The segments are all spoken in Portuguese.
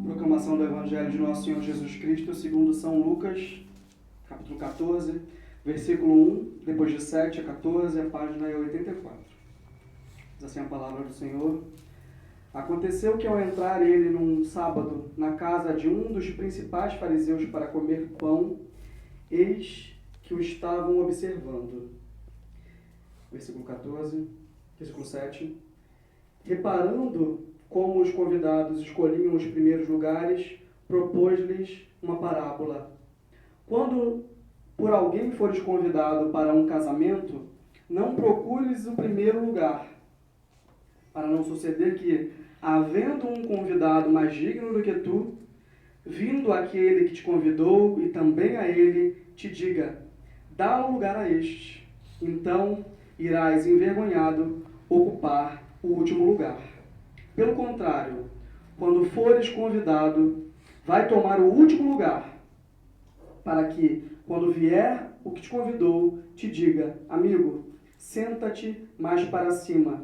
Proclamação do Evangelho de Nosso Senhor Jesus Cristo, segundo São Lucas, capítulo 14, versículo 1, depois de 7 a 14, a página é 84. Diz assim a palavra do Senhor. Aconteceu que ao entrar ele num sábado na casa de um dos principais fariseus para comer pão, eis que o estavam observando. Versículo 14, versículo 7. Reparando como os convidados escolhiam os primeiros lugares, propôs-lhes uma parábola. Quando por alguém fores convidado para um casamento, não procures o primeiro lugar, para não suceder que, havendo um convidado mais digno do que tu, vindo aquele que te convidou e também a ele, te diga, dá o lugar a este. Então irás envergonhado ocupar o último lugar. Pelo contrário, quando fores convidado, vai tomar o último lugar, para que, quando vier o que te convidou, te diga, amigo, senta-te mais para cima.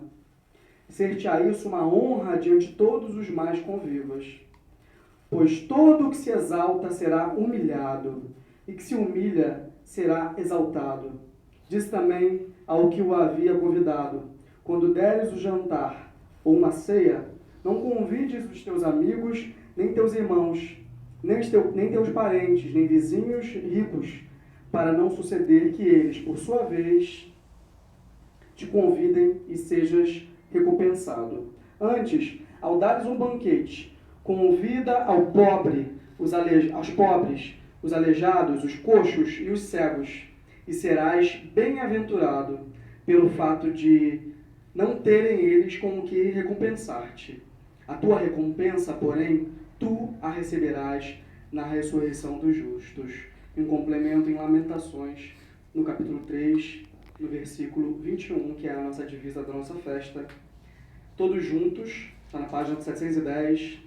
Ser-te-á isso uma honra diante de todos os mais convivas. Pois todo o que se exalta será humilhado, e que se humilha será exaltado. Disse também ao que o havia convidado, quando deres o jantar ou uma ceia, não convides os teus amigos, nem teus irmãos, nem teus parentes, nem vizinhos ricos, para não suceder que eles, por sua vez, te convidem e sejas recompensado. Antes, ao dares um banquete, convida aos pobres, os aleijados, os coxos e os cegos, e serás bem-aventurado pelo fato de não terem eles com o que recompensar-te. A tua recompensa, porém, tu a receberás na ressurreição dos justos. Um complemento em Lamentações, no capítulo 3, no versículo 21, que é a nossa divisa da nossa festa. Todos juntos, está na página 710.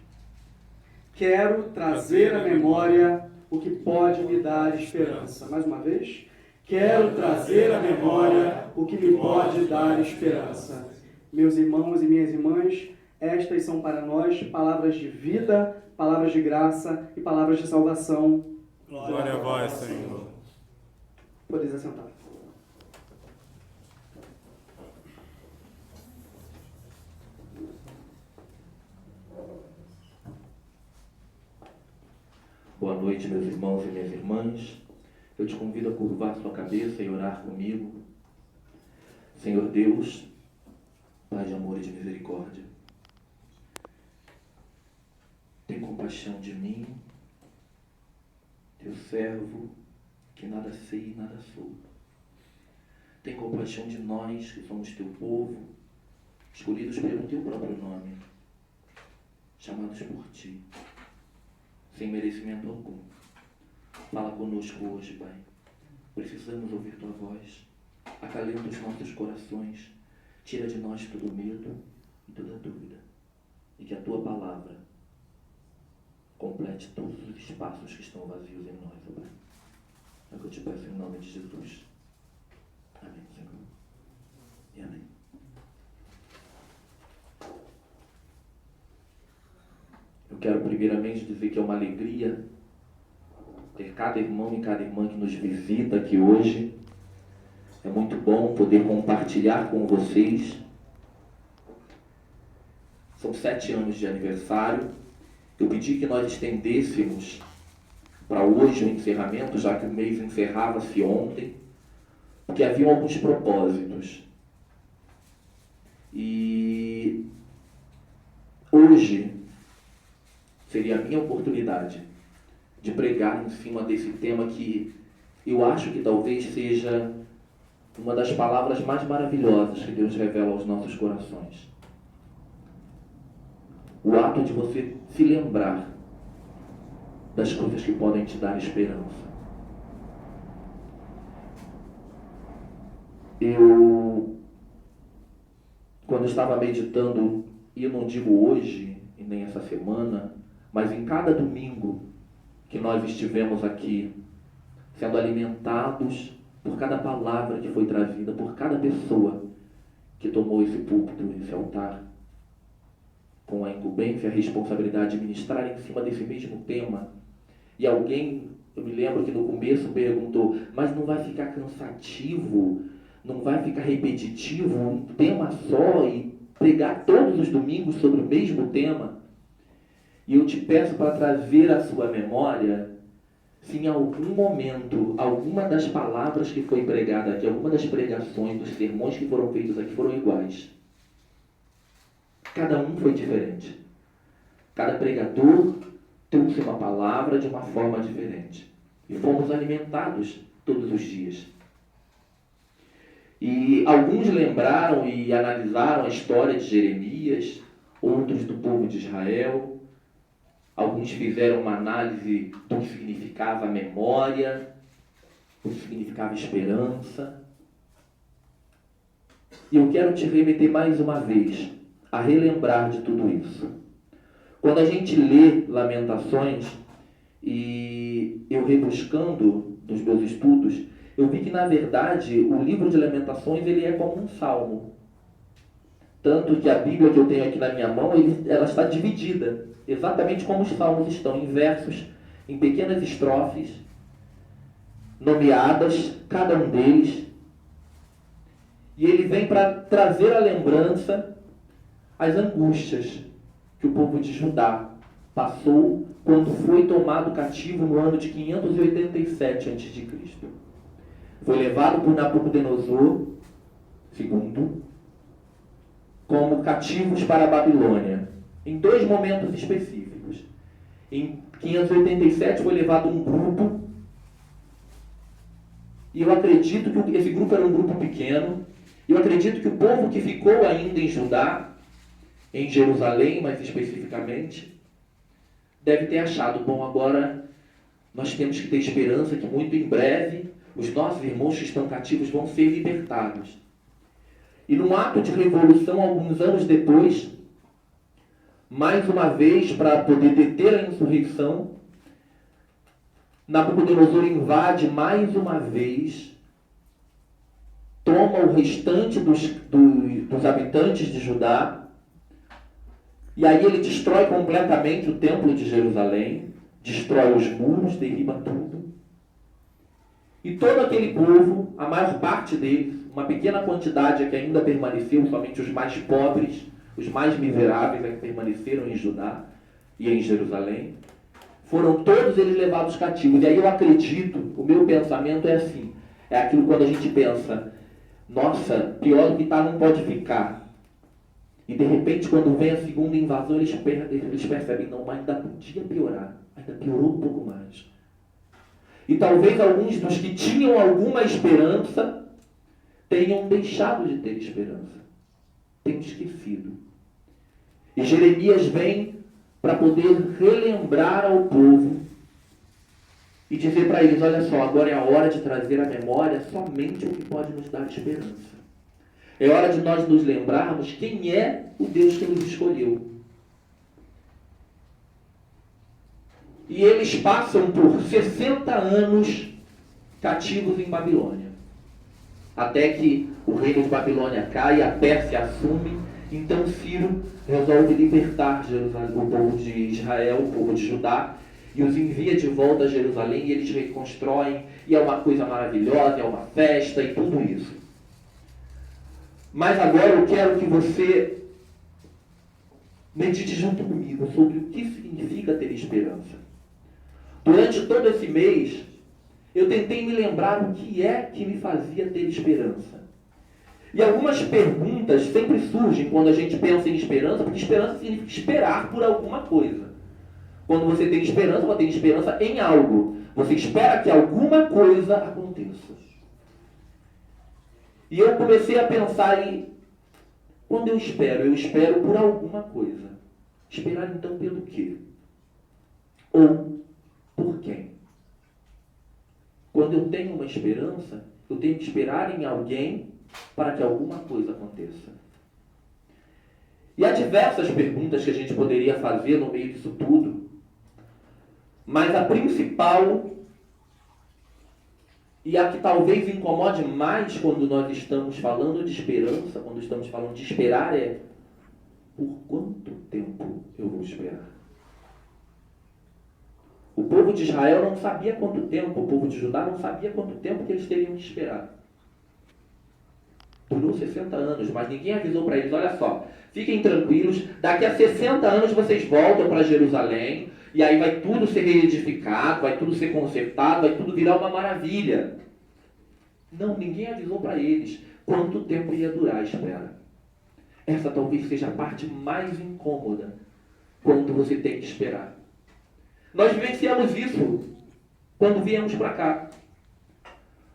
Quero trazer à memória o que pode me dar esperança. Mais uma vez. Quero trazer à memória o que me pode dar esperança. Meus irmãos e minhas irmãs, estas são para nós palavras de vida, palavras de graça e palavras de salvação. Glória a vós, Senhor. Podeis assentar. Boa noite, meus irmãos e minhas irmãs. Eu te convido a curvar sua cabeça e orar comigo. Senhor Deus, Pai de amor e de misericórdia, tem compaixão de mim, teu servo, que nada sei e nada sou. Tem compaixão de nós, que somos teu povo, escolhidos pelo teu próprio nome, chamados por ti, sem merecimento algum. Fala conosco hoje, Pai. Precisamos ouvir tua voz. Acalenta os nossos corações. Tira de nós todo medo e toda dúvida. E que a tua palavra complete todos os espaços que estão vazios em nós, ó Pai. É o que eu te peço em nome de Jesus. Amém, Senhor. E amém. Eu quero primeiramente dizer que é uma alegria ter cada irmão e cada irmã que nos visita aqui hoje. É muito bom poder compartilhar com vocês. São 7 anos de aniversário. Eu pedi que nós estendêssemos para hoje o encerramento, já que o mês encerrava-se ontem, porque haviam alguns propósitos. E hoje seria a minha oportunidade de pregar em cima desse tema que eu acho que talvez seja uma das palavras mais maravilhosas que Deus revela aos nossos corações. O ato de você se lembrar das coisas que podem te dar esperança. Quando estava meditando, e eu não digo hoje e nem essa semana, mas em cada domingo que nós estivemos aqui, sendo alimentados por cada palavra que foi trazida, por cada pessoa que tomou esse púlpito, esse altar, com a incumbência, a responsabilidade de ministrar em cima desse mesmo tema. E alguém, eu me lembro que no começo perguntou, mas não vai ficar cansativo, não vai ficar repetitivo, um tema só e pregar todos os domingos sobre o mesmo tema? E eu te peço para trazer à sua memória se em algum momento, alguma das palavras que foi pregada aqui, alguma das pregações, dos sermões que foram feitos aqui foram iguais. Cada um foi diferente. Cada pregador trouxe uma palavra de uma forma diferente. E fomos alimentados todos os dias. E alguns lembraram e analisaram a história de Jeremias, outros do povo de Israel. Alguns fizeram uma análise do que significava a memória, do que significava esperança. E eu quero te remeter mais uma vez a relembrar de tudo isso. Quando a gente lê Lamentações, e eu rebuscando nos meus estudos, eu vi que, na verdade, o livro de Lamentações ele é como um salmo. Tanto que a Bíblia que eu tenho aqui na minha mão, ela está dividida, exatamente como os salmos estão, em versos, em pequenas estrofes, nomeadas, cada um deles. E ele vem para trazer à lembrança as angústias que o povo de Judá passou quando foi tomado cativo no ano de 587 a.C. Foi levado por Nabucodonosor II como cativos para a Babilônia, em 2 momentos específicos. Em 587 foi levado um grupo, e eu acredito que esse grupo era um grupo pequeno, e eu acredito que o povo que ficou ainda em Judá, em Jerusalém mais especificamente, deve ter achado, bom, agora nós temos que ter esperança que muito em breve os nossos irmãos que estão cativos vão ser libertados. E num ato de revolução, alguns anos depois, mais uma vez, para poder deter a insurreição, Nabucodonosor invade mais uma vez, toma o restante dos habitantes de Judá, e aí ele destrói completamente o templo de Jerusalém, destrói os muros, derriba tudo. E todo aquele povo, a maior parte deles, uma pequena quantidade que ainda permaneceu, somente os mais pobres, os mais miseráveis é que permaneceram em Judá e em Jerusalém, foram todos eles levados cativos. E aí eu acredito, o meu pensamento é assim, é aquilo quando a gente pensa, nossa, pior do que está não pode ficar. E de repente quando vem a segunda invasão, eles percebem, não, mas ainda podia piorar, ainda piorou um pouco mais. E talvez alguns dos que tinham alguma esperança tenham deixado de ter esperança, tenham esquecido. E Jeremias vem para poder relembrar ao povo e dizer para eles, olha só, agora é a hora de trazer à memória somente o que pode nos dar esperança. É hora de nós nos lembrarmos quem é o Deus que nos escolheu. E eles passam por 60 anos cativos em Babilônia. Até que o reino de Babilônia cai, a Pérsia assume. Então Ciro resolve libertar o povo de Israel, o povo de Judá, e os envia de volta a Jerusalém, e eles reconstroem, e é uma coisa maravilhosa, é uma festa e tudo isso. Mas agora eu quero que você medite junto comigo sobre o que significa ter esperança. Durante todo esse mês, eu tentei me lembrar o que é que me fazia ter esperança. E algumas perguntas sempre surgem quando a gente pensa em esperança, porque esperança significa esperar por alguma coisa. Quando você tem esperança, você tem esperança em algo. Você espera que alguma coisa aconteça. E eu comecei a pensar em, quando eu espero por alguma coisa. Esperar então pelo quê? Ou por quem? Quando eu tenho uma esperança, eu tenho que esperar em alguém para que alguma coisa aconteça. E há diversas perguntas que a gente poderia fazer no meio disso tudo, mas a principal, e a que talvez incomode mais quando nós estamos falando de esperança, quando estamos falando de esperar, é: por quanto tempo eu vou esperar? O povo de Israel não sabia quanto tempo, o povo de Judá não sabia quanto tempo que eles teriam que esperar. Durou 60 anos, mas ninguém avisou para eles, olha só, fiquem tranquilos, daqui a 60 anos vocês voltam para Jerusalém, e aí vai tudo ser reedificado, vai tudo ser consertado, vai tudo virar uma maravilha. Não, ninguém avisou para eles quanto tempo ia durar a espera. Essa talvez seja a parte mais incômoda quando você tem que esperar. Nós vivenciamos isso quando viemos para cá.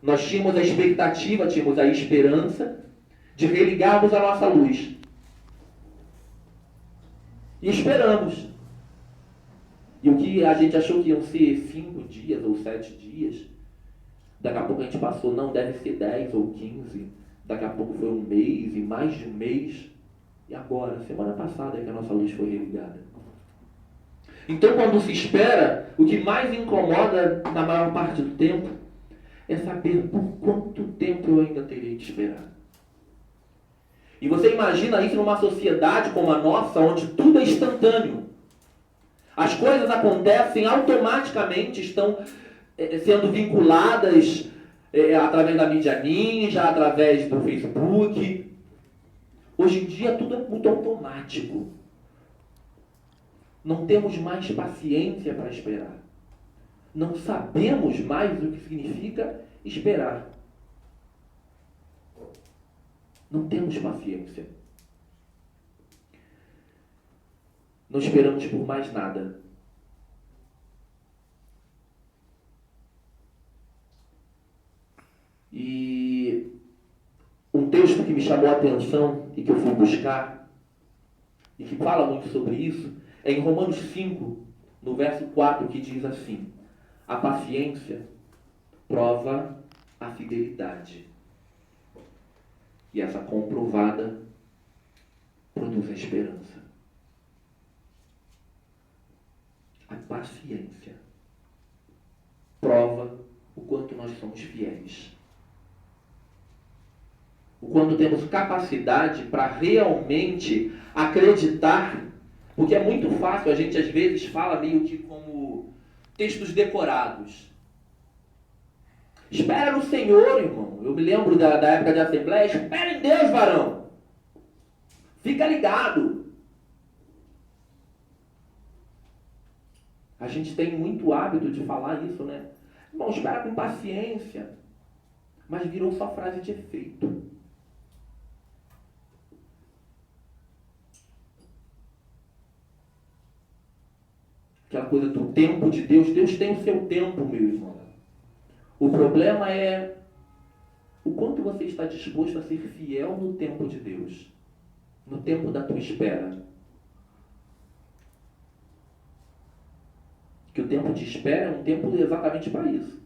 Nós tínhamos a expectativa, tínhamos a esperança de religarmos a nossa luz. E esperamos. E o que a gente achou que iam ser 5 dias ou 7 dias, daqui a pouco a gente passou, não, deve ser 10 ou 15. Daqui a pouco foi 1 mês e mais de 1 mês. E agora, semana passada é que a nossa luz foi religada. Então, quando se espera, o que mais incomoda na maior parte do tempo é saber por quanto tempo eu ainda terei que esperar. E você imagina isso numa sociedade como a nossa, onde tudo é instantâneo. As coisas acontecem automaticamente, estão sendo vinculadas através da mídia ninja, através do Facebook. Hoje em dia tudo é muito automático. Não temos mais paciência para esperar. Não sabemos mais o que significa esperar. Não temos paciência. Não esperamos por mais nada. E um texto que me chamou a atenção e que eu fui buscar, e que fala muito sobre isso, é em Romanos 5, no verso 4, que diz assim: a paciência prova a fidelidade, e essa comprovada produz a esperança. A paciência prova o quanto nós somos fiéis, o quanto temos capacidade para realmente acreditar, porque é muito fácil, a gente às vezes fala meio que como textos decorados. Espera no Senhor, irmão. Eu me lembro da época de assembleia. Espera em Deus, varão. Fica ligado. A gente tem muito hábito de falar isso, né? Irmão, espera com paciência. Mas virou só frase de efeito. Aquela coisa do tempo de Deus. Deus tem o seu tempo, meu irmão. O problema é o quanto você está disposto a ser fiel no tempo de Deus, no tempo da tua espera. Que o tempo de espera é um tempo exatamente para isso.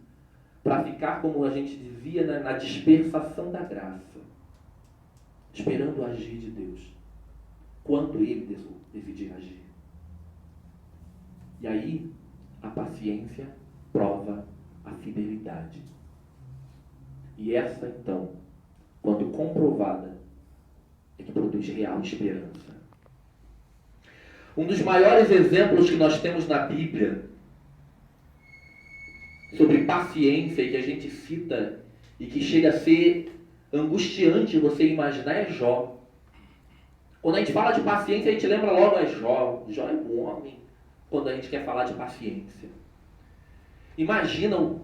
Para ficar, como a gente dizia, na dispersação da graça. Esperando o agir de Deus. Quando Ele decidir agir. E aí, a paciência prova a fidelidade. E essa, então, quando comprovada, é que produz real esperança. Um dos maiores exemplos que nós temos na Bíblia sobre paciência e que a gente cita e que chega a ser angustiante você imaginar é Jó. Quando a gente fala de paciência, a gente lembra logo é Jó. Jó é um homem quando a gente quer falar de paciência. Imaginam,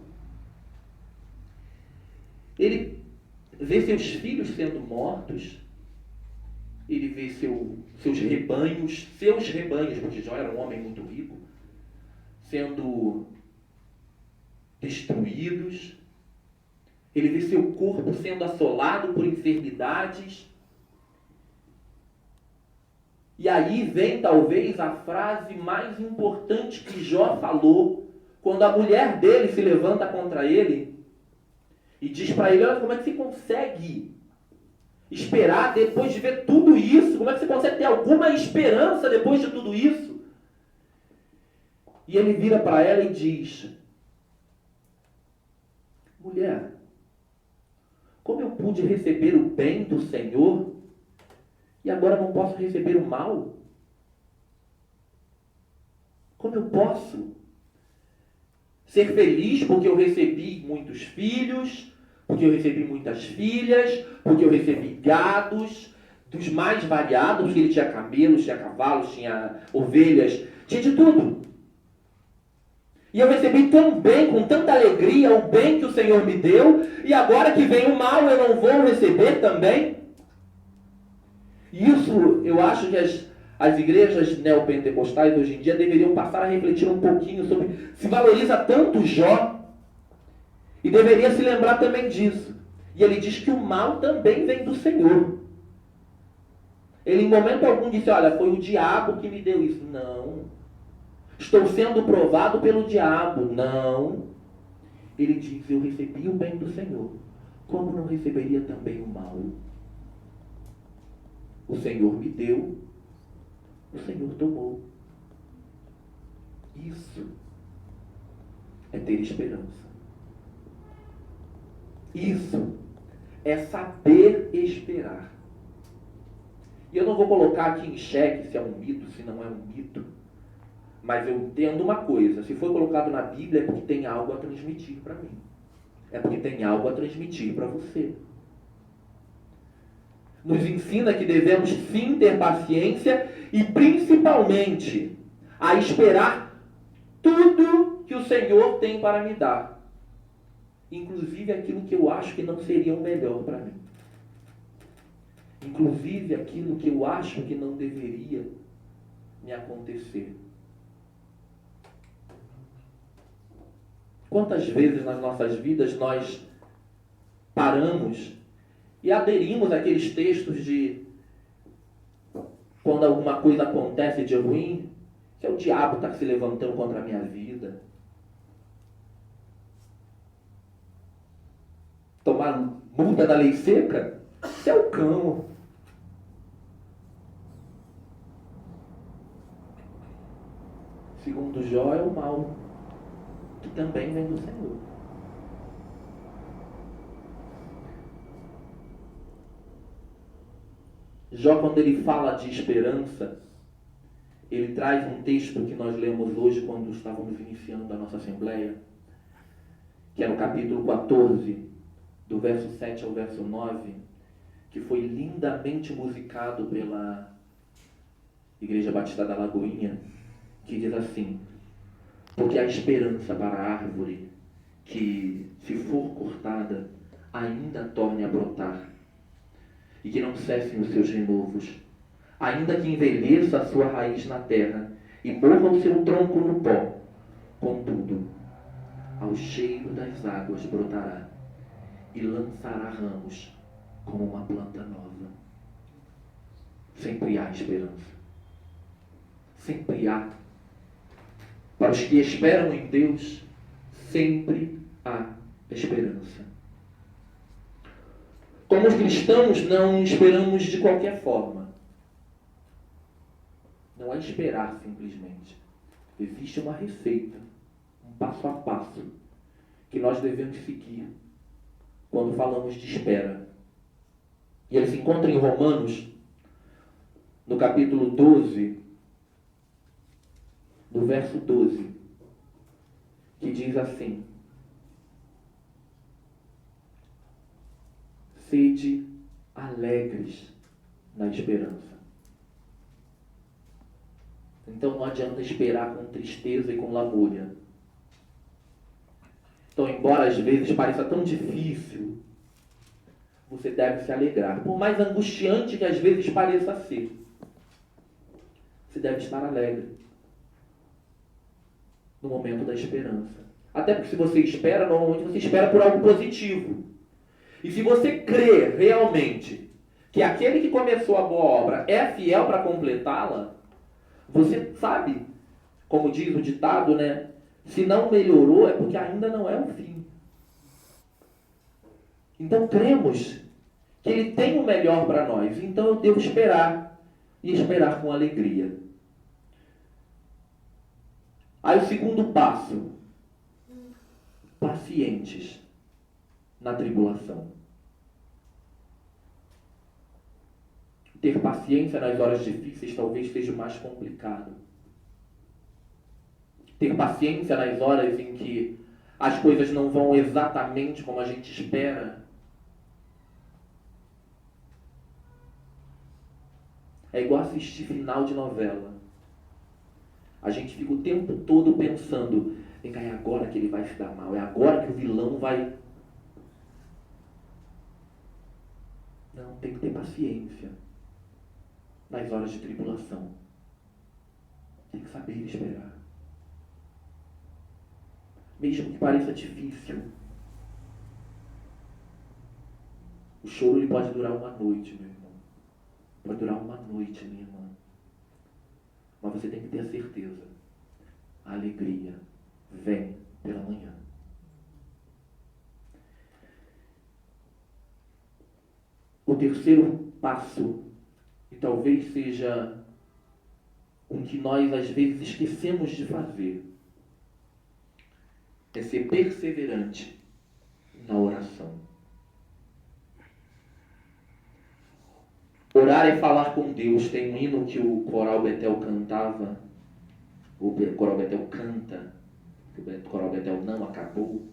ele vê seus filhos sendo mortos, ele vê seus rebanhos, porque Jó era um homem muito rico, sendo destruídos, ele vê seu corpo sendo assolado por enfermidades, e aí vem talvez a frase mais importante que Jó falou, quando a mulher dele se levanta contra ele e diz para ele, olha, como é que você consegue esperar depois de ver tudo isso? Como é que você consegue ter alguma esperança depois de tudo isso? E ele vira para ela e diz, mulher, como eu pude receber o bem do Senhor e agora não posso receber o mal? como eu posso ser feliz porque eu recebi muitos filhos, porque eu recebi muitas filhas, porque eu recebi gados, dos mais variados, porque ele tinha camelos, tinha cavalos, tinha ovelhas, tinha de tudo. E eu recebi tão bem, com tanta alegria, o bem que o Senhor me deu, e agora que vem o mal, eu não vou receber também? Isso, eu acho que as igrejas neopentecostais hoje em dia deveriam passar a refletir um pouquinho sobre, se valoriza tanto Jó, e deveria se lembrar também disso. E ele diz que o mal também vem do Senhor. Ele em momento algum disse, olha, foi o diabo que me deu isso. Não. Estou sendo provado pelo diabo. Não. Ele diz, eu recebi o bem do Senhor. Como não receberia também o mal? O Senhor me deu, o Senhor tomou. Isso é ter esperança. Isso é saber esperar. E eu não vou colocar aqui em xeque se é um mito, se não é um mito. Mas eu entendo uma coisa. Se foi colocado na Bíblia é porque tem algo a transmitir para mim. É porque tem algo a transmitir para você. Nos ensina que devemos sim ter paciência e principalmente a esperar tudo que o Senhor tem para me dar. Inclusive aquilo que eu acho que não seria o melhor para mim. Inclusive aquilo que eu acho que não deveria me acontecer. Quantas vezes nas nossas vidas nós paramos e aderimos àqueles textos de quando alguma coisa acontece de ruim, que é o diabo está se levantando contra a minha vida. Tomar multa da lei seca, isso é o cão. Segundo Jó, é o mal, que também vem do Senhor. Jó, quando ele fala de esperança, ele traz um texto que nós lemos hoje quando estávamos iniciando a nossa assembleia, que é no capítulo 14, do verso 7 ao verso 9, que foi lindamente musicado pela Igreja Batista da Lagoinha, que diz assim: porque há esperança para a árvore que, se for cortada, ainda torne a brotar, e que não cessem os seus renovos, ainda que envelheça a sua raiz na terra e morra o seu tronco no pó. Contudo, ao cheiro das águas brotará e lançará ramos como uma planta nova. Sempre há esperança. Sempre há. Para os que esperam em Deus, sempre há esperança. Como cristãos, não esperamos de qualquer forma. Não é esperar simplesmente. Existe uma receita, um passo a passo, que nós devemos seguir quando falamos de espera. E ele se encontra em Romanos, no capítulo 12, no verso 12, que diz assim: sede alegres na esperança. Então não adianta esperar com tristeza e com lamúria. Então, embora às vezes pareça tão difícil, você deve se alegrar. Por mais angustiante que às vezes pareça ser, você deve estar alegre no momento da esperança. Até porque se você espera, normalmente você espera por algo positivo. E se você crê realmente que aquele que começou a boa obra é fiel para completá-la, você sabe, como diz o ditado, né? Se não melhorou é porque ainda não é o fim. Então cremos que Ele tem o melhor para nós. Então eu devo esperar, e esperar com alegria. Aí o segundo passo: pacientes na tribulação. Ter paciência nas horas difíceis talvez seja o mais complicado. ter paciência nas horas em que as coisas não vão exatamente como a gente espera. É igual assistir final de novela. A gente fica o tempo todo pensando, vem cá, é agora que ele vai se dar mal, é agora que o vilão vai... Não, tem que ter paciência nas horas de tribulação. Tem que saber esperar. Mesmo que pareça difícil. O choro ele pode durar uma noite, meu irmão. Pode durar uma noite, minha irmã. Mas você tem que ter a certeza. A alegria vem pela manhã. O terceiro passo, e talvez seja um que nós às vezes esquecemos de fazer, é ser perseverante na oração. Orar é falar com Deus. Tem um hino que o Coral Betel cantava, o Coral Betel canta, o Coral Betel não acabou,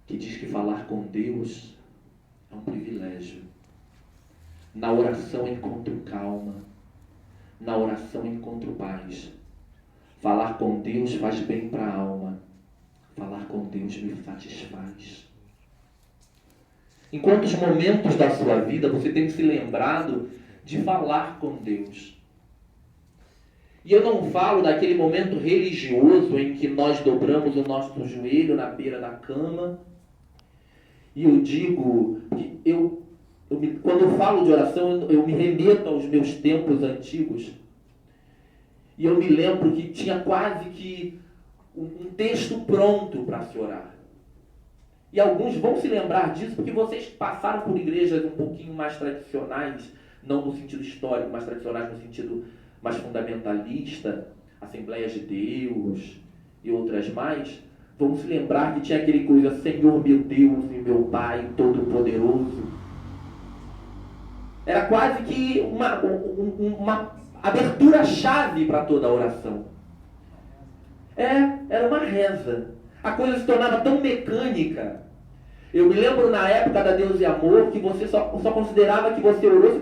que diz que falar com Deus é um privilégio. Na oração encontro calma, na oração encontro paz. Falar com Deus faz bem para a alma, falar com Deus me satisfaz. Em quantos momentos da sua vida você tem se lembrado de falar com Deus? E eu não falo daquele momento religioso em que nós dobramos o nosso joelho na beira da cama. E eu digo que quando eu falo de oração, eu me remeto aos meus tempos antigos. E eu me lembro que tinha quase que um texto pronto para se orar. E alguns vão se lembrar disso porque vocês passaram por igrejas um pouquinho mais tradicionais, não no sentido histórico, mas tradicionais no sentido mais fundamentalista, Assembleias de Deus e outras mais. Vão se lembrar que tinha aquele coisa, Senhor meu Deus e meu Pai Todo-Poderoso. Era quase que uma abertura-chave para toda a oração. Era uma reza. A coisa se tornava tão mecânica. Eu me lembro na época da Deus e Amor que você só considerava que você orou se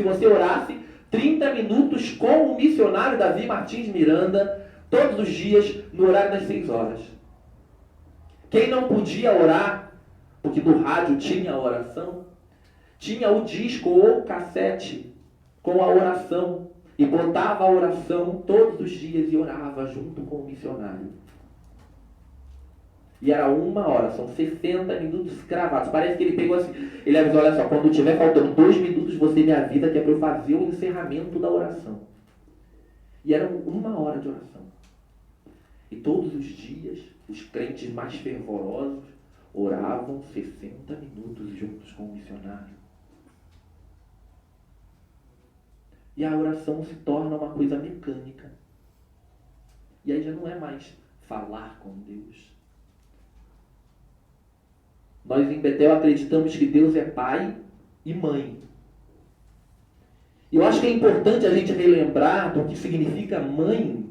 você orasse 30 minutos com o missionário Davi Martins Miranda, todos os dias, no horário das 6 horas. Quem não podia orar, porque no rádio tinha a oração, tinha o disco ou cassete com a oração, e botava a oração todos os dias e orava junto com o missionário. E era 1 hora, são 60 minutos cravados. Parece que ele pegou assim, ele avisou, olha só, quando tiver faltando 2 minutos, você me avisa que é para eu fazer o encerramento da oração. E era 1 hora de oração. E todos os dias, os crentes mais fervorosos oravam 60 minutos juntos com o missionário. E a oração se torna uma coisa mecânica. E aí já não é mais falar com Deus. Nós em Betel acreditamos que Deus é pai e mãe. E eu acho que é importante a gente relembrar do que significa mãe,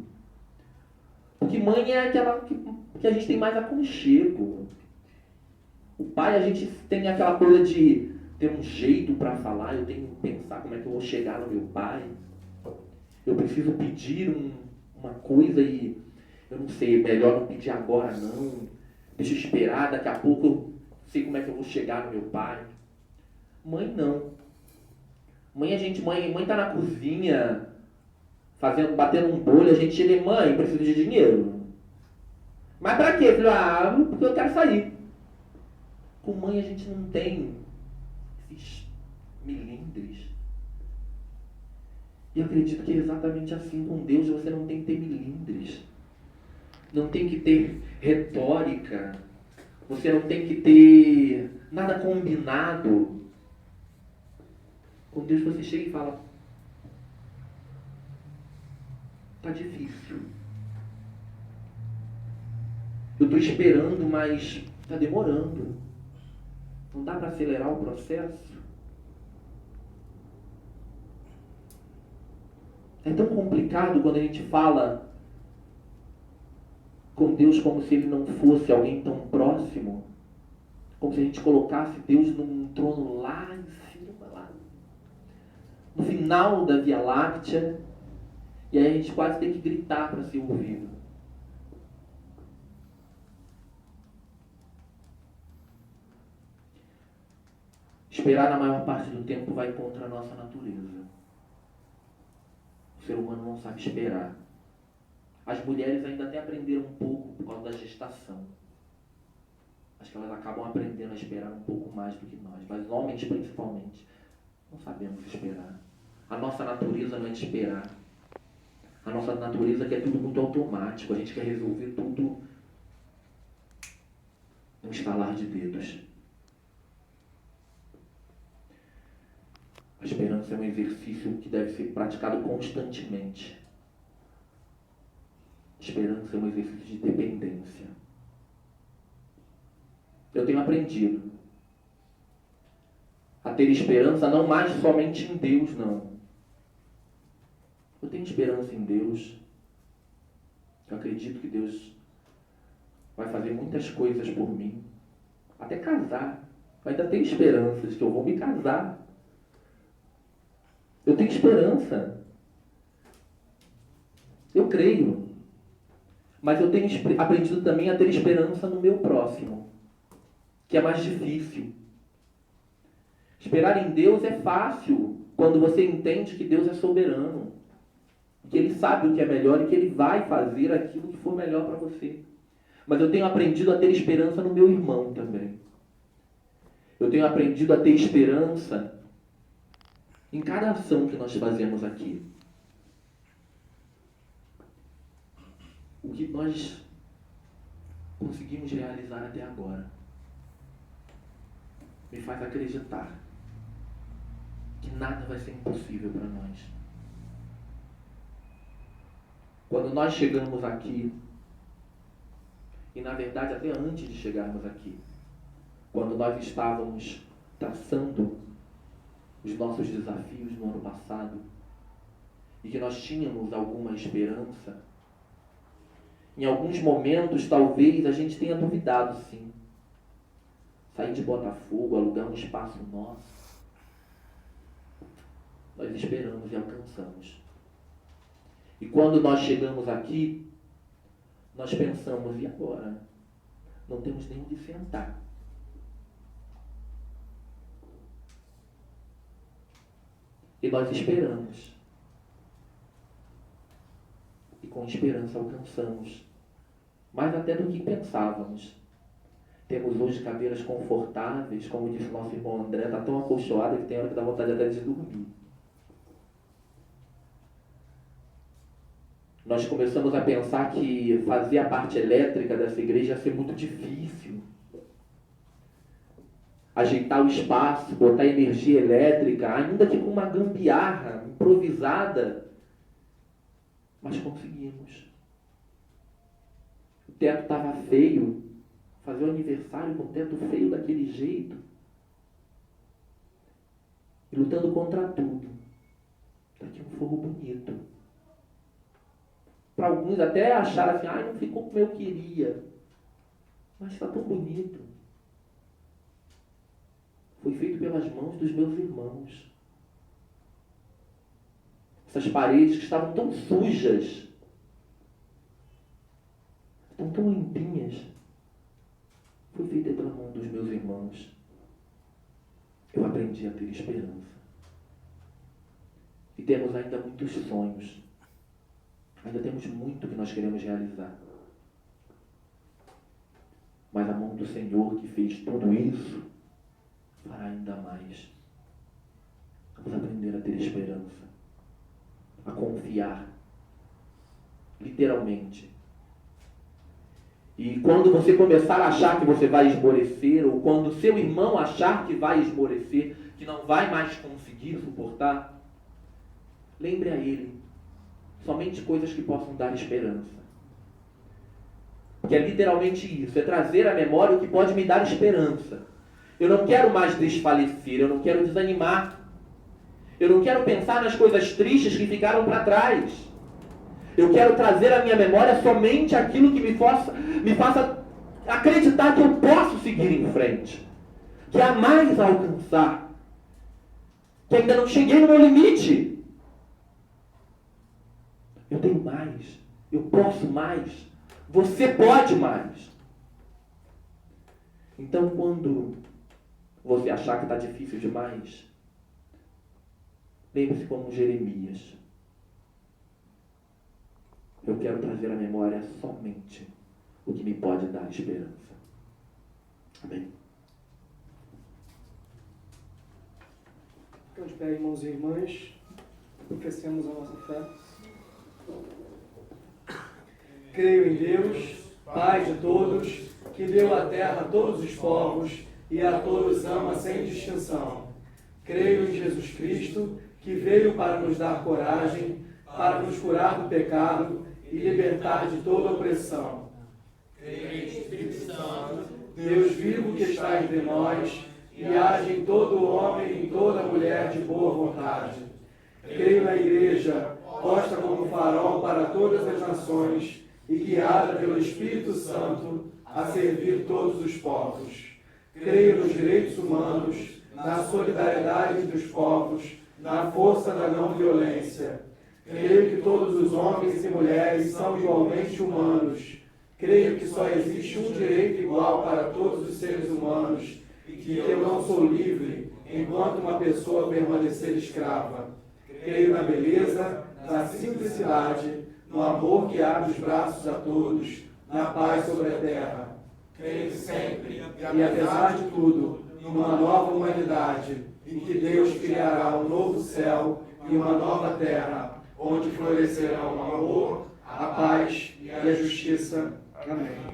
porque mãe é aquela que a gente tem mais aconchego. O pai, a gente tem aquela coisa de ter um jeito para falar, eu tenho que pensar como é que eu vou chegar no meu pai. Eu preciso pedir uma coisa e eu não sei, melhor não pedir agora não. Deixa eu esperar, daqui a pouco eu sei como é que eu vou chegar no meu pai. Mãe não. Mãe tá na cozinha, batendo um bolho, a gente chega e mãe, preciso de dinheiro. Mas pra quê? Filho? Porque eu quero sair. Com mãe a gente não tem esses milindres. E eu acredito que é exatamente assim com Deus, você não tem que ter milindres. Não tem que ter retórica. Você não tem que ter nada combinado. Com Deus você chega e fala, tá difícil. Eu estou esperando, mas está demorando. Não dá para acelerar o processo? É tão complicado quando a gente fala com Deus como se Ele não fosse alguém tão próximo, como se a gente colocasse Deus num trono lá em cima, lá no final da Via Láctea, e aí a gente quase tem que gritar para ser ouvido. Esperar na maior parte do tempo vai contra a nossa natureza. O ser humano não sabe esperar. As mulheres ainda até aprenderam um pouco por causa da gestação. Acho que elas acabam aprendendo a esperar um pouco mais do que nós. Mas homens, principalmente, não sabemos esperar. A nossa natureza não é de esperar. A nossa natureza quer tudo muito automático. A gente quer resolver tudo num estalar de dedos. A esperança é um exercício que deve ser praticado constantemente. A esperança é um exercício de dependência. Eu tenho aprendido a ter esperança não mais somente em Deus, não. Eu tenho esperança em Deus. Eu acredito que Deus vai fazer muitas coisas por mim. Até casar. Eu ainda tenho esperanças que eu vou me casar. Eu tenho esperança. Eu creio. Mas eu tenho aprendido também a ter esperança no meu próximo, que é mais difícil. Esperar em Deus é fácil quando você entende que Deus é soberano, que Ele sabe o que é melhor e que Ele vai fazer aquilo que for melhor para você. Mas eu tenho aprendido a ter esperança no meu irmão também. Eu tenho aprendido a ter esperança em cada ação que nós fazemos aqui. O que nós conseguimos realizar até agora me faz acreditar que nada vai ser impossível para nós. Quando nós chegamos aqui, e na verdade até antes de chegarmos aqui, quando nós estávamos traçando os nossos desafios no ano passado, e que nós tínhamos alguma esperança, em alguns momentos talvez a gente tenha duvidado, sim. Sair de Botafogo, alugar um espaço nosso, nós esperamos e alcançamos. E quando nós chegamos aqui, nós pensamos, e agora? Não temos nem onde sentar. E nós esperamos. E com esperança alcançamos. Mais até do que pensávamos. Temos hoje cadeiras confortáveis, como disse nosso irmão André, está tão acolchoada que tem hora que dá vontade até de dormir. Nós começamos a pensar que fazer a parte elétrica dessa igreja ia ser muito difícil. Ajeitar o espaço, botar energia elétrica, ainda que com uma gambiarra improvisada, mas conseguimos. O teto estava feio, fazer o aniversário com o teto feio daquele jeito, e lutando contra tudo, para que um fogo bonito. Para alguns até acharam assim, não ficou como eu queria, mas está tão bonito. Foi feito pelas mãos dos meus irmãos. Essas paredes que estavam tão sujas, estão tão limpinhas, foi feita pela mão dos meus irmãos. Eu aprendi a ter esperança. E temos ainda muitos sonhos. Ainda temos muito que nós queremos realizar. Mas a mão do Senhor que fez tudo isso fará ainda mais. Vamos aprender a ter esperança, a confiar, literalmente. E quando você começar a achar que você vai esmorecer, ou quando seu irmão achar que vai esmorecer, que não vai mais conseguir suportar, lembre a ele somente coisas que possam dar esperança. Que é literalmente isso, é trazer à memória o que pode me dar esperança. Eu não quero mais desfalecer, eu não quero desanimar. Eu não quero pensar nas coisas tristes que ficaram para trás. Eu quero trazer à minha memória somente aquilo que me faça acreditar que eu posso seguir em frente. Que há mais a alcançar. Que ainda não cheguei no meu limite. Eu tenho mais. Eu posso mais. Você pode mais. Então, quando você achar que está difícil demais, lembre-se como Jeremias. Eu quero trazer à memória somente o que me pode dar esperança. Amém? Ficamos de pé, irmãos e irmãs. Confessemos a nossa fé. Creio em Deus, Pai de todos, que deu a terra a todos os povos e a todos ama sem distinção. Creio em Jesus Cristo, que veio para nos dar coragem, para nos curar do pecado e libertar de toda opressão. Creio em Espírito Santo, Deus vivo que está entre nós e age em todo homem e em toda mulher de boa vontade. Creio na Igreja, posta como farol para todas as nações e guiada pelo Espírito Santo a servir todos os povos. Creio nos direitos humanos, na solidariedade entre os povos, na força da não violência. Creio que todos os homens e mulheres são igualmente humanos. Creio que só existe um direito igual para todos os seres humanos e que eu não sou livre enquanto uma pessoa permanecer escrava. Creio na beleza, na simplicidade, no amor que abre os braços a todos, na paz sobre a terra. Creio sempre, e apesar de tudo, numa nova humanidade, em que Deus criará um novo céu e uma nova terra, onde florescerão o amor, a paz e a justiça. Amém.